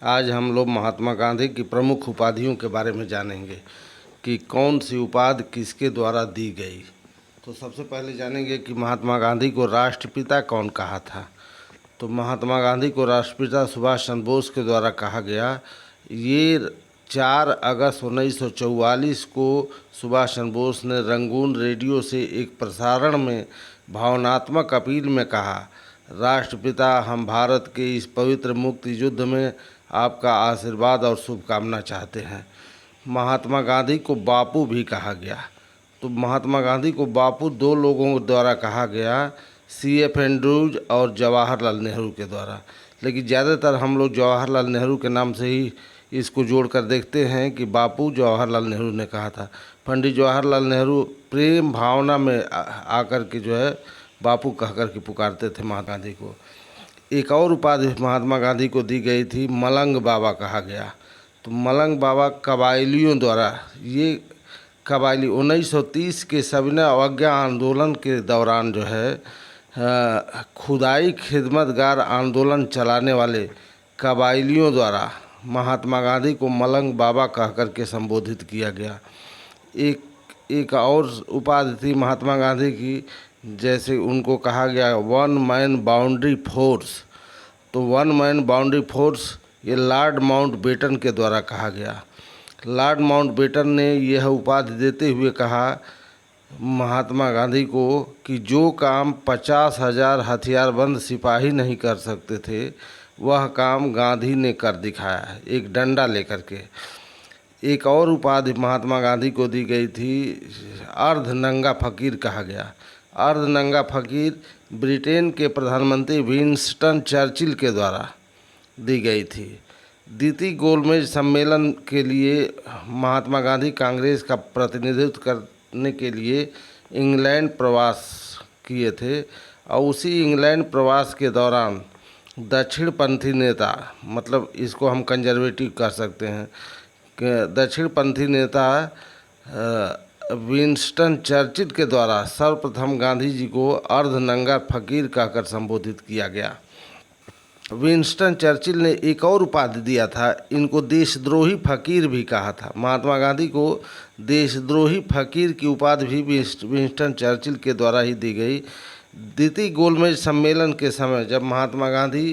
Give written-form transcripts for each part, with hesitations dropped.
आज हम लोग महात्मा गांधी की प्रमुख उपाधियों के बारे में जानेंगे कि कौन सी उपाधि किसके द्वारा दी गई। तो सबसे पहले जानेंगे कि महात्मा गांधी को राष्ट्रपिता कौन कहा था। तो महात्मा गांधी को राष्ट्रपिता सुभाष चंद्र बोस के द्वारा कहा गया। ये 4 अगस्त 1944 को सुभाष चंद्र बोस ने रंगून रेडियो से एक प्रसारण में भावनात्मक अपील में कहा, राष्ट्रपिता, हम भारत के इस पवित्र मुक्ति युद्ध में आपका आशीर्वाद और शुभकामना चाहते हैं। महात्मा गांधी को बापू भी कहा गया। तो महात्मा गांधी को बापू 2 लोगों द्वारा कहा गया, C.F. एंड्रूज और जवाहरलाल नेहरू के द्वारा, लेकिन ज़्यादातर हम लोग जवाहरलाल नेहरू के नाम से ही इसको जोड़कर देखते हैं कि बापू जवाहरलाल नेहरू ने कहा था। पंडित जवाहरलाल नेहरू प्रेम भावना में आकर के जो है बापू कहकर के पुकारते थे महात्मा गांधी को। एक और उपाधि महात्मा गांधी को दी गई थी, मलंग बाबा कहा गया। तो मलंग बाबा कबायलियों द्वारा, ये कबायली 1930 के सविनय अवज्ञा आंदोलन के दौरान जो है खुदाई खिदमतगार आंदोलन चलाने वाले कबायलियों द्वारा महात्मा गांधी को मलंग बाबा कहकर के संबोधित किया गया। एक और उपाधि थी महात्मा गांधी की, जैसे उनको कहा गया 1 मैन बाउंड्री फोर्स। तो 1 मैन बाउंड्री फोर्स ये लॉर्ड माउंटबेटन के द्वारा कहा गया। लॉर्ड माउंटबेटन ने यह उपाधि देते हुए कहा महात्मा गांधी को कि जो काम 50,000 हथियारबंद सिपाही नहीं कर सकते थे, वह काम गांधी ने कर दिखाया है, एक डंडा लेकर के। एक और उपाधि महात्मा गांधी को दी गई थी, अर्धनंगा फकीर कहा गया। अर्धनंगा फकीर ब्रिटेन के प्रधानमंत्री विंस्टन चर्चिल के द्वारा दी गई थी। द्वितीय गोलमेज सम्मेलन के लिए महात्मा गांधी कांग्रेस का प्रतिनिधित्व करने के लिए इंग्लैंड प्रवास किए थे, और उसी इंग्लैंड प्रवास के दौरान दक्षिणपंथी नेता, मतलब इसको हम कंजर्वेटिव कह सकते हैं, कि दक्षिणपंथी नेता विंस्टन चर्चिल के द्वारा सर्वप्रथम गांधी जी को अर्धनंगा फकीर कहकर संबोधित किया गया। विंस्टन चर्चिल ने एक और उपाधि दिया था, इनको देशद्रोही फकीर भी कहा था। महात्मा गांधी को देशद्रोही फकीर की उपाधि भी विंस्टन चर्चिल के द्वारा ही दी गई। द्वितीय गोलमेज सम्मेलन के समय जब महात्मा गांधी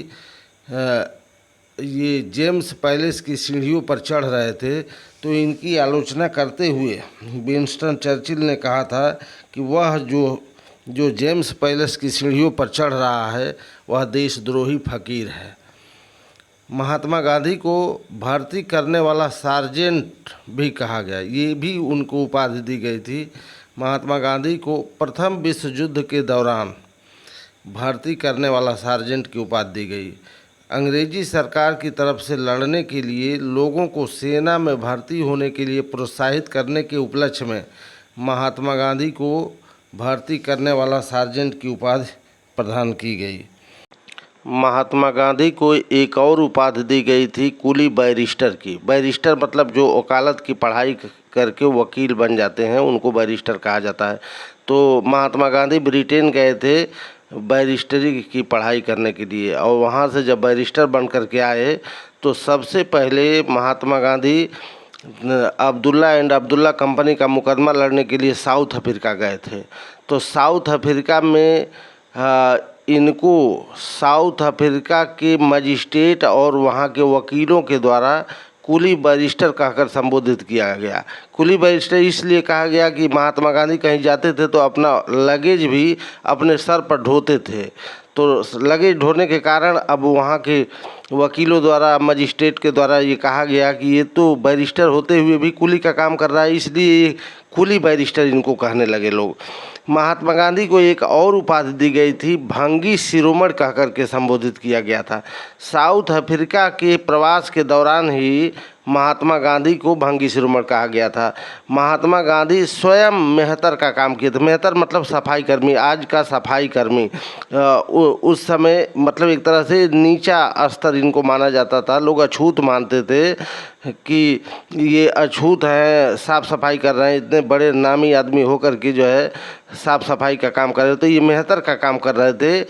ये जेम्स पैलेस की सीढ़ियों पर चढ़ रहे थे, तो इनकी आलोचना करते हुए विंस्टन चर्चिल ने कहा था कि वह जो जेम्स पैलेस की सीढ़ियों पर चढ़ रहा है वह देशद्रोही फकीर है। महात्मा गांधी को भर्ती करने वाला सार्जेंट भी कहा गया, ये भी उनको उपाधि दी गई थी। महात्मा गांधी को प्रथम विश्व युद्ध के दौरान भर्ती करने वाला सार्जेंट की उपाधि दी गई। अंग्रेजी सरकार की तरफ से लड़ने के लिए लोगों को सेना में भर्ती होने के लिए प्रोत्साहित करने के उपलक्ष्य में महात्मा गांधी को भर्ती करने वाला सार्जेंट की उपाधि प्रदान की गई। महात्मा गांधी को एक और उपाधि दी गई थी कुली बैरिस्टर की। बैरिस्टर मतलब जो वकालत की पढ़ाई करके वकील बन जाते हैं, उनको बैरिस्टर कहा जाता है। तो महात्मा गांधी ब्रिटेन गए थे बैरिस्टरी की पढ़ाई करने के लिए, और वहाँ से जब बैरिस्टर बन कर के आए तो सबसे पहले महात्मा गांधी अब्दुल्ला एंड अब्दुल्ला कंपनी का मुकदमा लड़ने के लिए साउथ अफ्रीका गए थे। तो साउथ अफ्रीका में इनको साउथ अफ्रीका के मजिस्ट्रेट और वहाँ के वकीलों के द्वारा कुली बैरिस्टर कहकर संबोधित किया गया। कुली बैरिस्टर इसलिए कहा गया कि महात्मा गांधी कहीं जाते थे तो अपना लगेज भी अपने सर पर ढोते थे। तो लगेज ढोने के कारण अब वहाँ के वकीलों द्वारा, मजिस्ट्रेट के द्वारा ये कहा गया कि ये तो बैरिस्टर होते हुए भी कुली का काम कर रहा है, इसलिए कुली बैरिस्टर इनको कहने लगे लोग। महात्मा गांधी को एक और उपाधि दी गई थी, भंगी शिरोमणि कहकर के संबोधित किया गया था। साउथ अफ्रीका के प्रवास के दौरान ही महात्मा गांधी को भंगी शिरोमणि कहा गया था। महात्मा गांधी स्वयं मेहतर का काम किए थे। मेहतर मतलब सफाई कर्मी, आज का सफाई कर्मी। उस समय मतलब एक तरह से नीचा स्तर इनको माना जाता था। लोग अछूत मानते थे कि ये अछूत हैं, साफ़ सफाई कर रहे हैं, इतने बड़े नामी आदमी होकर के जो है साफ़ सफाई का काम कर रहे थे, ये मेहतर का काम कर रहे थे।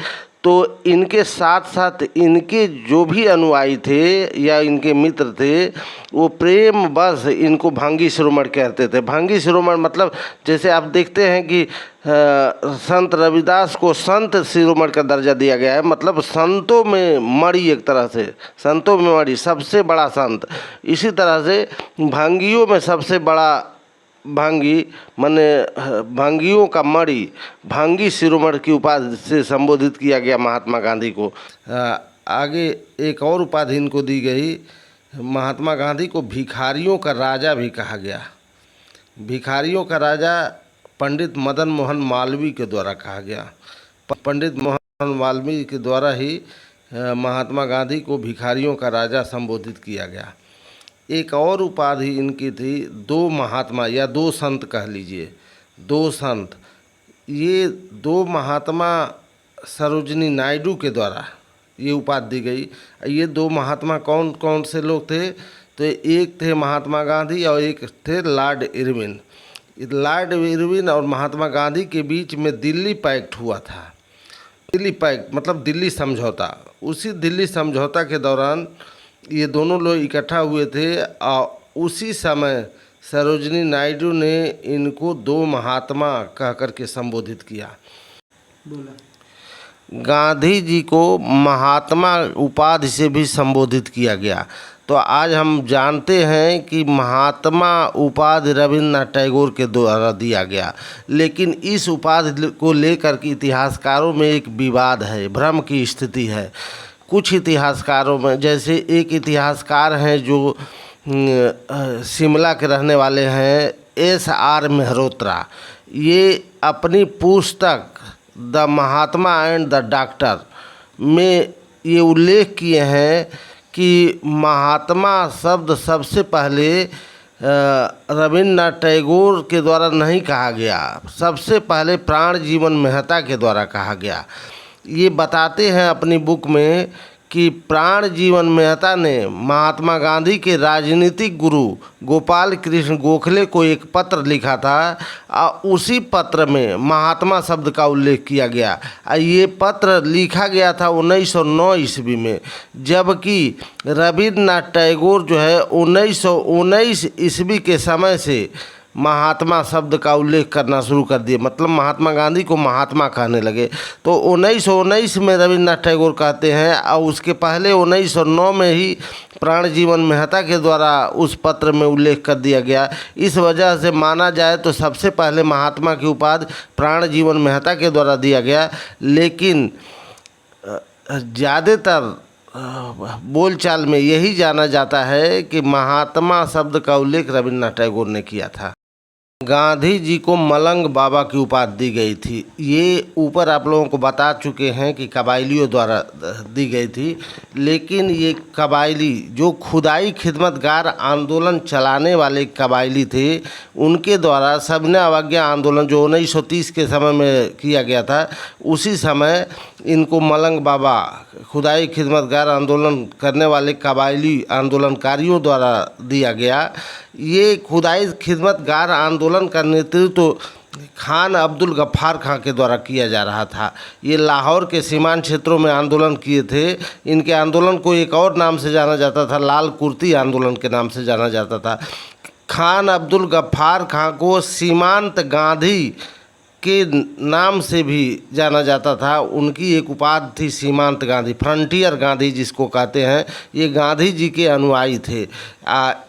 तो इनके साथ साथ इनके जो भी अनुयायी थे या इनके मित्र थे वो प्रेम बस इनको भांगी शिरोमणि कहते थे। भांगी शिरोमणि मतलब जैसे आप देखते हैं कि संत रविदास को संत शिरोमणि का दर्जा दिया गया है, मतलब संतों में मणि, एक तरह से संतों में मणि, सबसे बड़ा संत। इसी तरह से भांगियों में सबसे बड़ा भांगी माने भांगियों का मणि, भांगी शिरोमणि की उपाधि से संबोधित किया गया महात्मा गांधी को। आगे एक और उपाधि इनको दी गई। महात्मा गांधी को भिखारियों का राजा भी कहा गया। भिखारियों का राजा पंडित मदन मोहन मालवीय के द्वारा कहा गया। पंडित मोहन मालवीय के द्वारा ही महात्मा गांधी को भिखारियों का राजा संबोधित किया गया। एक और उपाधि इनकी थी दो महात्मा या दो संत कह लीजिए, दो संत। ये दो महात्मा सरोजिनी नायडू के द्वारा ये उपाधि दी गई। ये दो महात्मा कौन कौन से लोग थे? तो एक थे महात्मा गांधी और एक थे लॉर्ड इरविन। लॉर्ड इरविन और महात्मा गांधी के बीच में दिल्ली पैक्ट हुआ था। दिल्ली पैक्ट मतलब दिल्ली समझौता। उसी दिल्ली समझौता के दौरान ये दोनों लोग इकट्ठा हुए थे और उसी समय सरोजिनी नायडू ने इनको दो महात्मा कह कर के संबोधित किया। गांधी जी को महात्मा उपाधि से भी संबोधित किया गया। तो आज हम जानते हैं कि महात्मा उपाधि रविन्द्रनाथ टैगोर के द्वारा दिया गया, लेकिन इस उपाधि को लेकर के इतिहासकारों में एक विवाद है, भ्रम की स्थिति है। कुछ इतिहासकारों में, जैसे एक इतिहासकार हैं जो शिमला के रहने वाले हैं, S.R. मेहरोत्रा, ये अपनी पुस्तक the Mahatma and the doctor में ये उल्लेख किए हैं कि महात्मा शब्द सबसे पहले रविन्द्रनाथ टैगोर के द्वारा नहीं कहा गया, सबसे पहले प्राण जीवन मेहता के द्वारा कहा गया। ये बताते हैं अपनी बुक में कि प्राण जीवन मेहता ने महात्मा गांधी के राजनीतिक गुरु गोपाल कृष्ण गोखले को एक पत्र लिखा था और उसी पत्र में महात्मा शब्द का उल्लेख किया गया। ये पत्र लिखा गया था 1909 ईस्वी में, जबकि रविन्द्रनाथ टैगोर जो है 1919 ईस्वी के समय से महात्मा शब्द का उल्लेख करना शुरू कर दिए, मतलब महात्मा गांधी को महात्मा कहने लगे। तो 1919 में रविन्द्रनाथ टैगोर कहते हैं और उसके पहले 1909 में ही प्राण जीवन मेहता के द्वारा उस पत्र में उल्लेख कर दिया गया। इस वजह से माना जाए तो सबसे पहले महात्मा की उपाधि प्राण जीवन मेहता के द्वारा दिया गया, लेकिन ज़्यादातर बोलचाल में यही जाना जाता है कि महात्मा शब्द का उल्लेख रविन्द्रनाथ टैगोर ने किया था। गांधी जी को मलंग बाबा की उपाधि दी गई थी। ये ऊपर आप लोगों को बता चुके हैं कि कबायलियों द्वारा दी गई थी, लेकिन ये कबायली जो खुदाई खिदमतगार आंदोलन चलाने वाले कबायली थे, उनके द्वारा सविनय अवज्ञा आंदोलन जो 1930 के समय में किया गया था, उसी समय इनको मलंग बाबा खुदाई खिदमतगार आंदोलन करने वाले कबायली आंदोलनकारियों द्वारा दिया गया। ये खुदाई खिदमतगार आंदोलन का नेतृत्व खान अब्दुल गफ्फार खां के द्वारा किया जा रहा था। ये लाहौर के सीमांत क्षेत्रों में आंदोलन किए थे। इनके आंदोलन को एक और नाम से जाना जाता था, लाल कुर्ती आंदोलन के नाम से जाना जाता था। खान अब्दुल गफ्फार खां को सीमांत गांधी के नाम से भी जाना जाता था। उनकी एक उपाधि थी सीमांत गांधी, फ्रंटियर गांधी जिसको कहते हैं। ये गांधी जी के अनुयायी थे।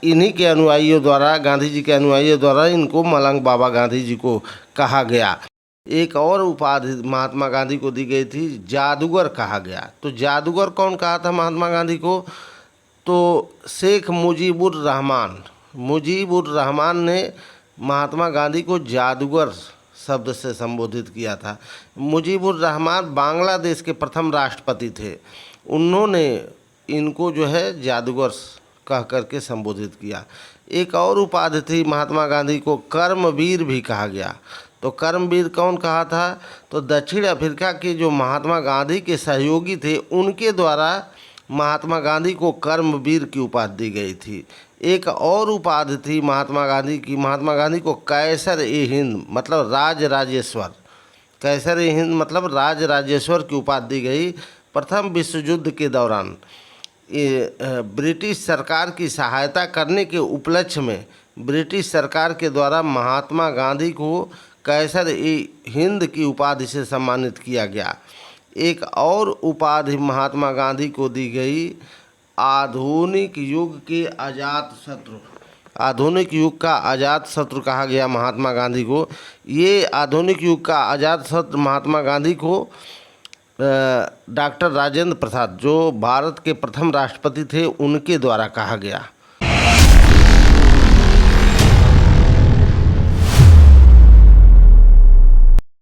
इन्हीं के अनुयायियों द्वारा, गांधी जी के अनुयायियों द्वारा इनको मलंग बाबा गांधी जी को कहा गया। एक और उपाधि महात्मा गांधी को दी गई थी, जादूगर कहा गया। तो जादूगर कौन कहा था महात्मा गांधी को? तो शेख मुजीबुर रहमान ने महात्मा गांधी को जादूगर शब्द से संबोधित किया था। मुजीबुर रहमान बांग्लादेश के प्रथम राष्ट्रपति थे। उन्होंने इनको जो है जादूगर कह करके संबोधित किया। एक और उपाधि थी महात्मा गांधी को कर्मवीर भी कहा गया। तो कर्मवीर कौन कहा था? तो दक्षिण अफ्रीका के जो महात्मा गांधी के सहयोगी थे, उनके द्वारा महात्मा गांधी को कर्मवीर की उपाधि दी गई थी। एक और उपाधि थी महात्मा गांधी की, महात्मा गांधी को कैसर ए हिंद मतलब राज राजेश्वर कैसर ए हिंद मतलब राज राजेश्वर की उपाधि दी गई। प्रथम विश्व युद्ध के दौरान ब्रिटिश सरकार की सहायता करने के उपलक्ष्य में ब्रिटिश सरकार के द्वारा महात्मा गांधी को कैसर ए हिंद की उपाधि से सम्मानित किया गया। एक और उपाधि महात्मा गांधी को दी गई, आधुनिक युग के अजात शत्रु। आधुनिक युग का अजात शत्रु कहा गया महात्मा गांधी को। ये आधुनिक युग का अजात शत्रु महात्मा गांधी को डॉक्टर राजेंद्र प्रसाद, जो भारत के प्रथम राष्ट्रपति थे, उनके द्वारा कहा गया।